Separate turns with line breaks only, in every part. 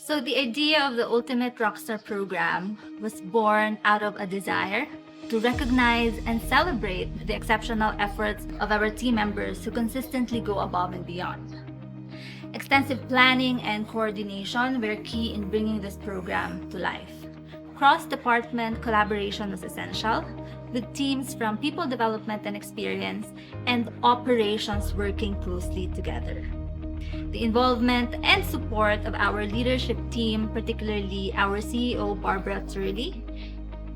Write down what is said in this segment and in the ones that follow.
So, the idea of the Ultimate Rockstar program was born out of a desire to recognize and celebrate the exceptional efforts of our team members who consistently go above and beyond. Extensive planning and coordination were key in bringing this program to life. Cross-department collaboration was essential, with teams from people development and experience and operations working closely together. The involvement and support of our leadership team, particularly our CEO, Barbara Turley,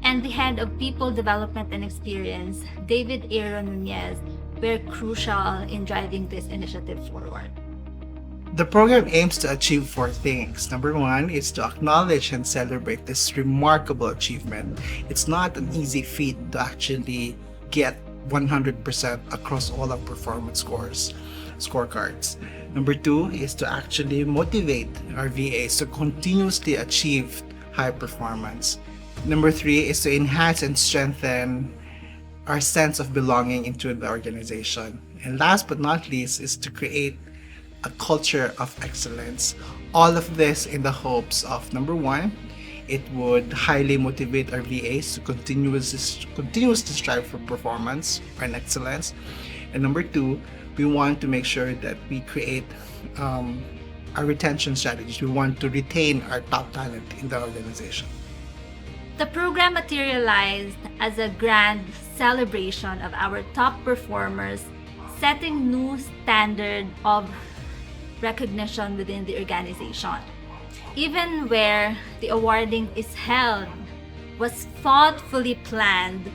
and the head of people development and experience, David Aaron Nunez, were crucial in driving this initiative forward.
The program aims to achieve four things. Number one is to acknowledge and celebrate this remarkable achievement. It's not an easy feat to actually get 100% across all of performance scorecards. Number two is to actually motivate our VAs to continuously achieve high performance. Number three is to enhance and strengthen our sense of belonging into the organization. And last but not least is to create a culture of excellence. All of this in the hopes of number one, it would highly motivate our VAs to continuously strive for performance and excellence. And number two, we want to make sure that we create our retention strategies. We want to retain our top talent in the organization.
The program materialized as a grand celebration of our top performers, setting new standard of recognition within the organization. Even where the awarding is held was thoughtfully planned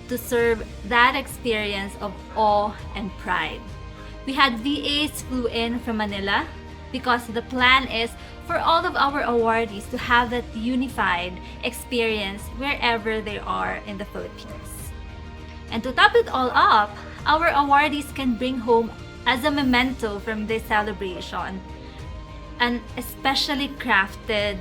to serve that experience of awe and pride. We had VAs flew in from Manila because the plan is for all of our awardees to have that unified experience wherever they are in the Philippines. And to top it all up, our awardees can bring home as a memento from this celebration an especially crafted,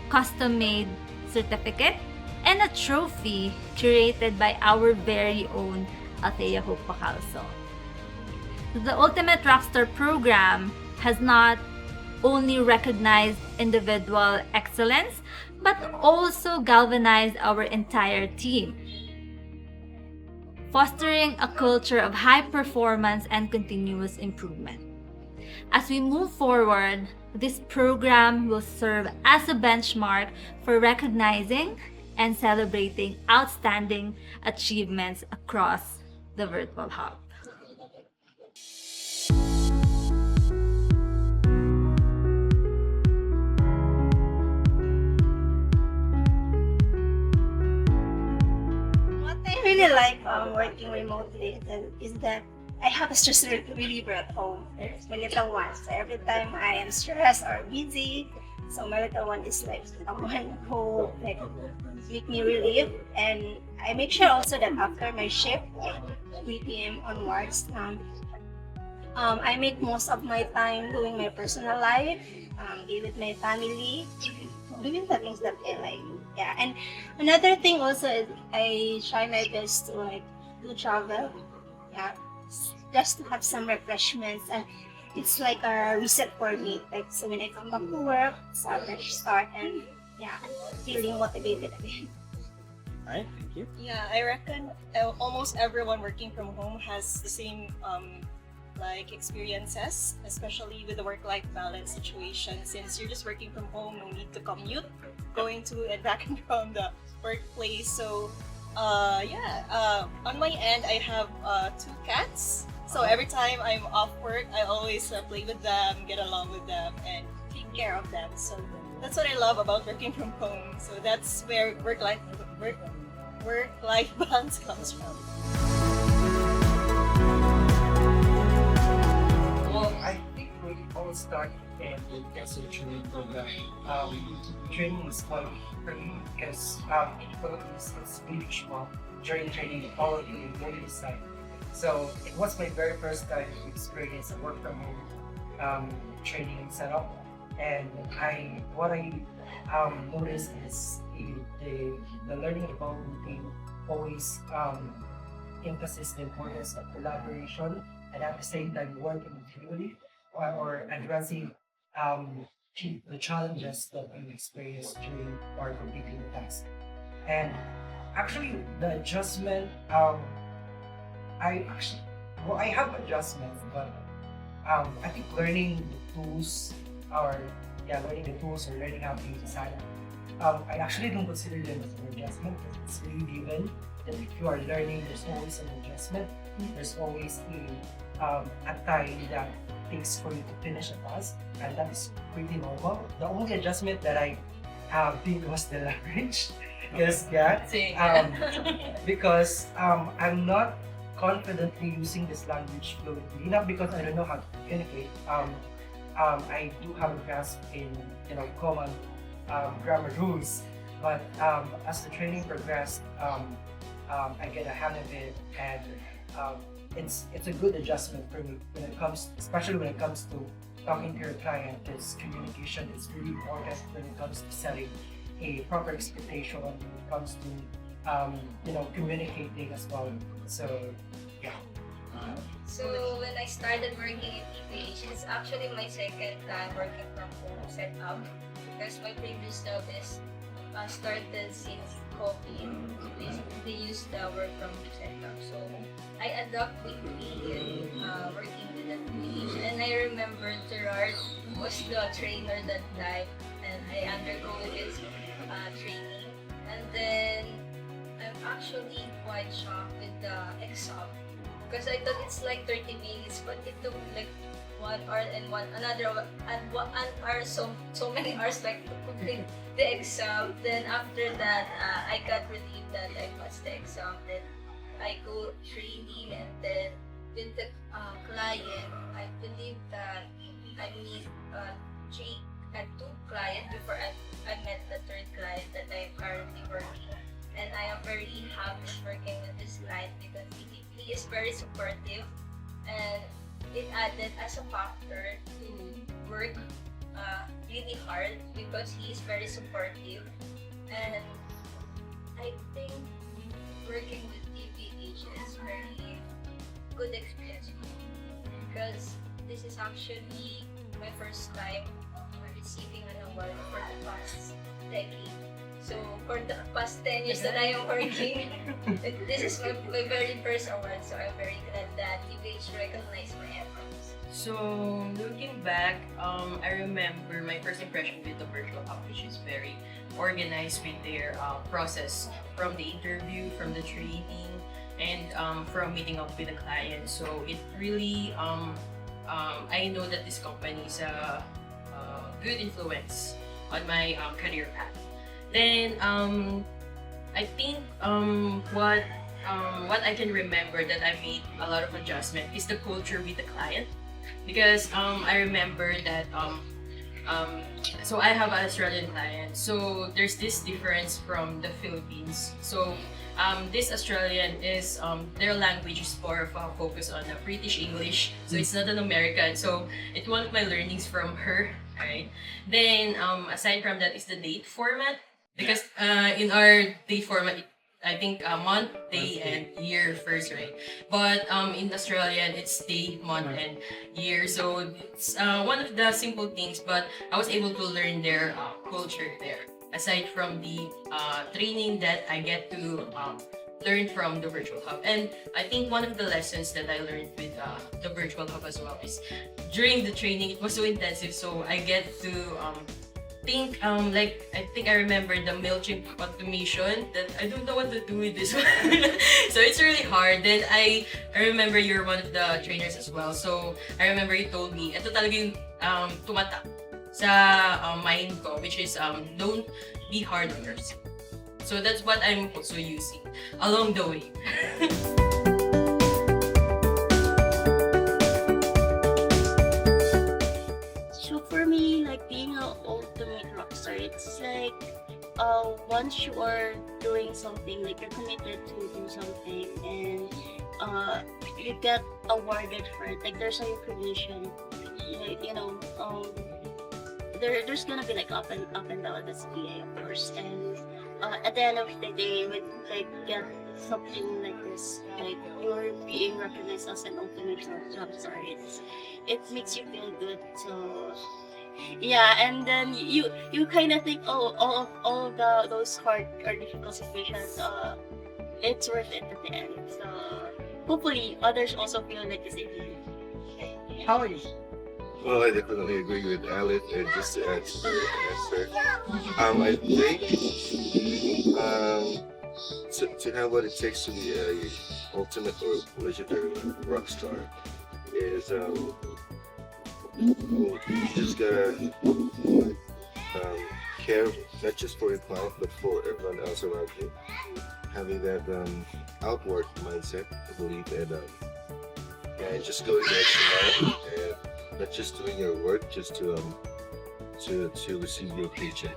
custom-made certificate and a trophy curated by our very own Althea Hope Pacalso. The Ultimate Rockstar program has not only recognized individual excellence, but also galvanized our entire team, fostering a culture of high performance and continuous improvement. As we move forward, this program will serve as a benchmark for recognizing and celebrating outstanding achievements across the virtual hub.
What I really like working remotely is that I have a stress reliever at home. There's my little one. So every time I am stressed or busy, so my little one is like someone who like make me relieve. And I make sure also that after my shift, 3 p.m. onwards, I make most of my time doing my personal life, be with my family, doing the things that I like. Yeah, and another thing also is I try my best to like do travel. Yeah, just to have some refreshments, and it's like a reset for me. Like so when I come back to work, it's a fresh start, and yeah, feeling motivated again.
Alright, thank you.
Yeah, I reckon almost everyone working from home has the same like experiences, especially with the work-life balance situation. Since you're just working from home, no need to commute, going to and back from the workplace. So, on my end, I have 2 cats. So every time I'm off work, I always play with them, get along with them, and take care of them. So that's what I love about working from home. So that's where work-life balance comes from.
Well, I think we all start in the cancer training program. Training is fun for me because in the Philippines it's really small. During training, you follow the learning side. So it was my very first time to experience a work from home training setup, and what I noticed is the learning development team always emphasizes the importance of collaboration and at the same time working individually or addressing the challenges that you experience during or completing the task. And actually, the adjustment, I actually, well, I have adjustments, but I think learning the tools or learning the tools or learning how to use design, I actually don't consider them as an adjustment because it's really given that if you are learning, there's always an adjustment. There's always a time that takes for you to finish a task, and that is pretty normal. The only adjustment that I did was the language, because I'm not confidently using this language fluently. Not because I don't know how to communicate. I do have a grasp in common grammar rules, but as the training progressed, I get a hang of it, and it's a good adjustment for me when it comes, especially when it comes to talking to your client. Because communication is really important when it comes to setting a proper expectation, when it comes to communicating as well. So yeah.
So when I started working in TPH, it's actually my second time working from home setup, because my previous job is started since COVID. They used the work from home setup. So I adapt quickly in working with the TPH. And I remember Gerard was the trainer that time, and I undergo his training. And then I'm actually quite shocked with the exam, because I thought it's like 30 minutes, but it took like 1 hour and one hour, so many hours like to complete the exam. Then after that, I got relieved that I passed the exam. Then I go training, and then with the client, I believe that I meet two clients before I met the third client that I'm currently working. And I am very happy working with this client because he is very supportive, and it added as a factor to work really hard because he is very supportive. And I think working with TPH is very good experience for me, because this is actually my first time receiving an award for the past decade. So for the past 10 years that I am working, this is my very first award. So I'm very glad that TPH recognized my efforts.
So looking back, I remember my first impression with the virtual hub, which is very organized with their process, from the interview, from the training, and from meeting up with the client. So it really, I know that this company is a good influence on my career path. Then I think what I can remember that I made a lot of adjustment is the culture with the client, because I remember that so I have an Australian client, so there's this difference from the Philippines. So this Australian is their language is more of a focus on the British English, so it's not an American. So it's one of my learnings from her. Right. Then aside from that is the date format. Because in our day format, I think month, day, and year first, right? But in Australian, it's day, month, and year. So it's one of the simple things, but I was able to learn their culture there. Aside from the training that I get to learn from the virtual hub. And I think one of the lessons that I learned with the virtual hub as well is during the training, it was so intensive. So I get to I think I remember the MailChimp automation that I don't know what to do with this one. So it's really hard. Then I remember you're one of the trainers as well. So I remember you told me, ito talaga yung tumatak sa mind ko, which is don't be hard on yourself. So that's what I'm also using along the way.
So for me, like being an ultimate rockstar, it's like once you are doing something, like you're committed to do something, and you get awarded for it. Like there's a recognition, like, there's gonna be like up and down. That's VA, of course. And at the end of the day, when like get something like this, like you're being recognized as an ultimate rockstar, it makes you feel good. So Yeah, and then you kind of think, oh, all of those hard or difficult situations, it's worth it at the end. So hopefully others also feel like the same.
How are you?
Well, I definitely agree with Alice, and just to add to the answer, I think to have what it takes to be a ultimate or legendary rock star is you just gotta care not just for your client but for everyone else around you. Having that outward mindset, I believe, and just going the extra mile and not just doing your work just to receive your paycheck.